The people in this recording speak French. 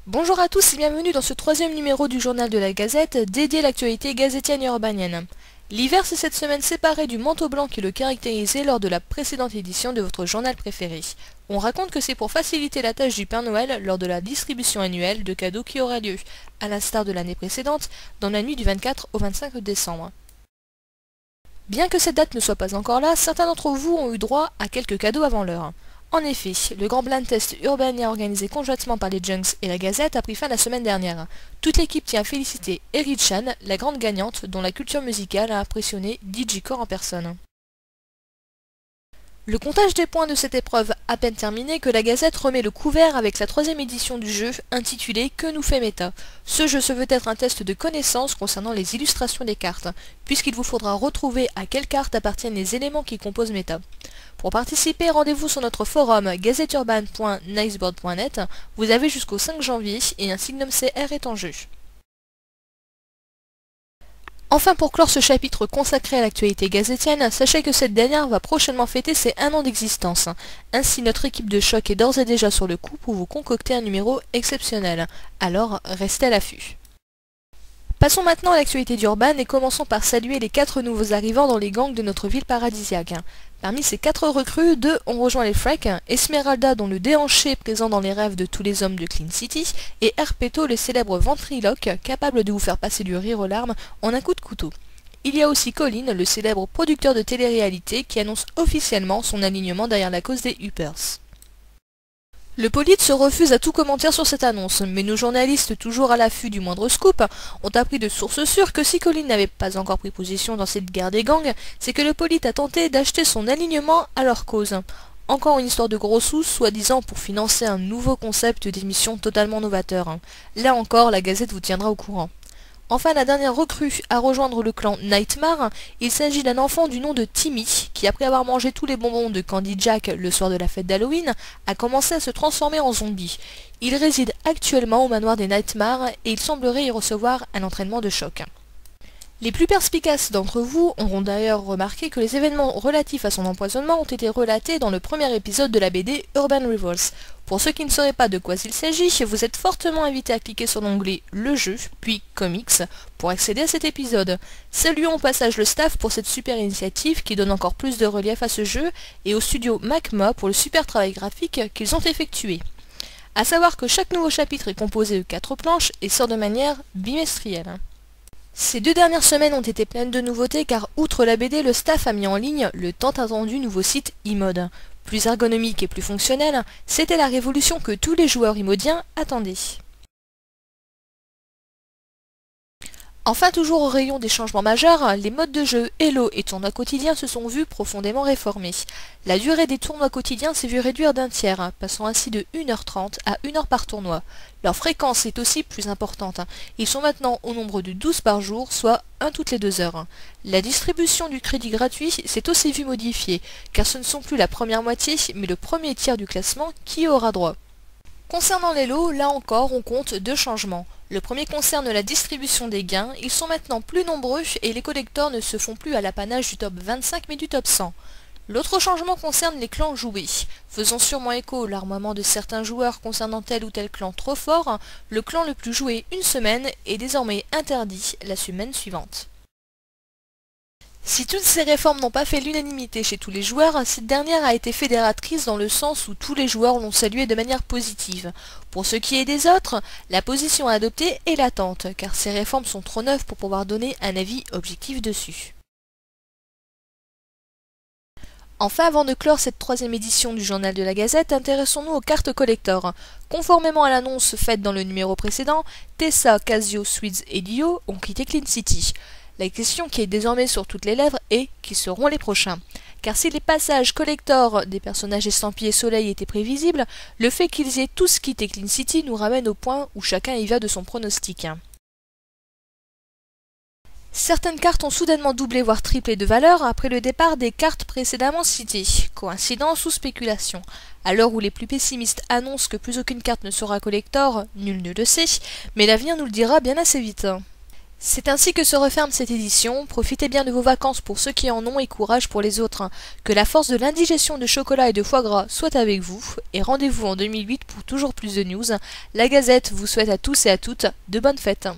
Bonjour à tous et bienvenue dans ce troisième numéro du journal de la Gazette dédié à l'actualité gazétienne et urbanienne. L'hiver s'est cette semaine séparé du manteau blanc qui le caractérisait lors de la précédente édition de votre journal préféré. On raconte que c'est pour faciliter la tâche du Père Noël lors de la distribution annuelle de cadeaux qui aura lieu, à l'instar de l'année précédente, dans la nuit du 24 au 25 décembre. Bien que cette date ne soit pas encore là, certains d'entre vous ont eu droit à quelques cadeaux avant l'heure. En effet, le grand blind test Urbania organisé conjointement par les Junks et la Gazette a pris fin la semaine dernière. Toute l'équipe tient à féliciter Eri Chan, la grande gagnante dont la culture musicale a impressionné DJ Core en personne. Le comptage des points de cette épreuve à peine terminé que la Gazette remet le couvert avec la troisième édition du jeu intitulé Que nous fait Meta. Ce jeu se veut être un test de connaissances concernant les illustrations des cartes, puisqu'il vous faudra retrouver à quelle carte appartiennent les éléments qui composent Meta. Pour participer, rendez-vous sur notre forum gazetteurban.niceboard.net. Vous avez jusqu'au 5 janvier et un signum CR est en jeu. Enfin, pour clore ce chapitre consacré à l'actualité gazétienne, sachez que cette dernière va prochainement fêter ses 1 an d'existence. Ainsi, notre équipe de choc est d'ores et déjà sur le coup pour vous concocter un numéro exceptionnel. Alors, restez à l'affût. Passons maintenant à l'actualité d'Urban et commençons par saluer les 4 nouveaux arrivants dans les gangs de notre ville paradisiaque. Parmi ces 4 recrues, 2 ont rejoint les Freaks, Esmeralda dont le déhanché est présent dans les rêves de tous les hommes de Clean City, et Herpeto le célèbre ventriloque, capable de vous faire passer du rire aux larmes en un coup de couteau. Il y a aussi Colin, le célèbre producteur de télé-réalité qui annonce officiellement son alignement derrière la cause des Uppers. Le Polite se refuse à tout commentaire sur cette annonce, mais nos journalistes, toujours à l'affût du moindre scoop, ont appris de sources sûres que si Colin n'avait pas encore pris position dans cette guerre des gangs, c'est que le Polite a tenté d'acheter son alignement à leur cause. Encore une histoire de gros sous, soi-disant pour financer un nouveau concept d'émission totalement novateur. Là encore, la Gazette vous tiendra au courant. Enfin, la dernière recrue à rejoindre le clan Nightmare, il s'agit d'un enfant du nom de Timmy, qui après avoir mangé tous les bonbons de Candy Jack le soir de la fête d'Halloween, a commencé à se transformer en zombie. Il réside actuellement au manoir des Nightmare et il semblerait y recevoir un entraînement de choc. Les plus perspicaces d'entre vous auront d'ailleurs remarqué que les événements relatifs à son empoisonnement ont été relatés dans le premier épisode de la BD Urban Rivals. Pour ceux qui ne sauraient pas de quoi il s'agit, vous êtes fortement invités à cliquer sur l'onglet Le Jeu, puis Comics, pour accéder à cet épisode. Saluons au passage le staff pour cette super initiative qui donne encore plus de relief à ce jeu, et au studio Macma pour le super travail graphique qu'ils ont effectué. A savoir que chaque nouveau chapitre est composé de 4 planches et sort de manière bimestrielle. Ces 2 dernières semaines ont été pleines de nouveautés car outre la BD, le staff a mis en ligne le tant attendu nouveau site iMode. Plus ergonomique et plus fonctionnel, c'était la révolution que tous les joueurs imodiens attendaient. Enfin, toujours au rayon des changements majeurs, les modes de jeu Hello et tournois quotidiens se sont vus profondément réformés. La durée des tournois quotidiens s'est vue réduire d'un tiers, passant ainsi de 1h30 à 1h par tournoi. Leur fréquence est aussi plus importante. Ils sont maintenant au nombre de 12 par jour, soit 1 toutes les 2 heures. La distribution du crédit gratuit s'est aussi vue modifiée, car ce ne sont plus la première moitié, mais le premier tiers du classement qui y aura droit. Concernant les lots, là encore, on compte 2 changements. Le premier concerne la distribution des gains, ils sont maintenant plus nombreux et les collecteurs ne se font plus à l'apanage du top 25 mais du top 100. L'autre changement concerne les clans joués. Faisant sûrement écho au larmoiement de certains joueurs concernant tel ou tel clan trop fort, le clan le plus joué une semaine est désormais interdit la semaine suivante. Si toutes ces réformes n'ont pas fait l'unanimité chez tous les joueurs, cette dernière a été fédératrice dans le sens où tous les joueurs l'ont saluée de manière positive. Pour ce qui est des autres, la position à adopter est latente, car ces réformes sont trop neuves pour pouvoir donner un avis objectif dessus. Enfin, avant de clore cette 3e édition du journal de la Gazette, intéressons-nous aux cartes collector. Conformément à l'annonce faite dans le numéro précédent, Tessa, Casio, Sweets et Dio ont quitté Clean City. La question qui est désormais sur toutes les lèvres est qui seront les prochains. Car si les passages collector des personnages estampillés soleil étaient prévisibles, le fait qu'ils aient tous quitté Clean City nous ramène au point où chacun y va de son pronostic. Certaines cartes ont soudainement doublé voire triplé de valeur après le départ des cartes précédemment citées. Coïncidence ou spéculation? À l'heure où les plus pessimistes annoncent que plus aucune carte ne sera collector, nul ne le sait, mais l'avenir nous le dira bien assez vite. C'est ainsi que se referme cette édition. Profitez bien de vos vacances pour ceux qui en ont et courage pour les autres. Que la force de l'indigestion de chocolat et de foie gras soit avec vous. Et rendez-vous en 2008 pour toujours plus de news. La Gazette vous souhaite à tous et à toutes de bonnes fêtes.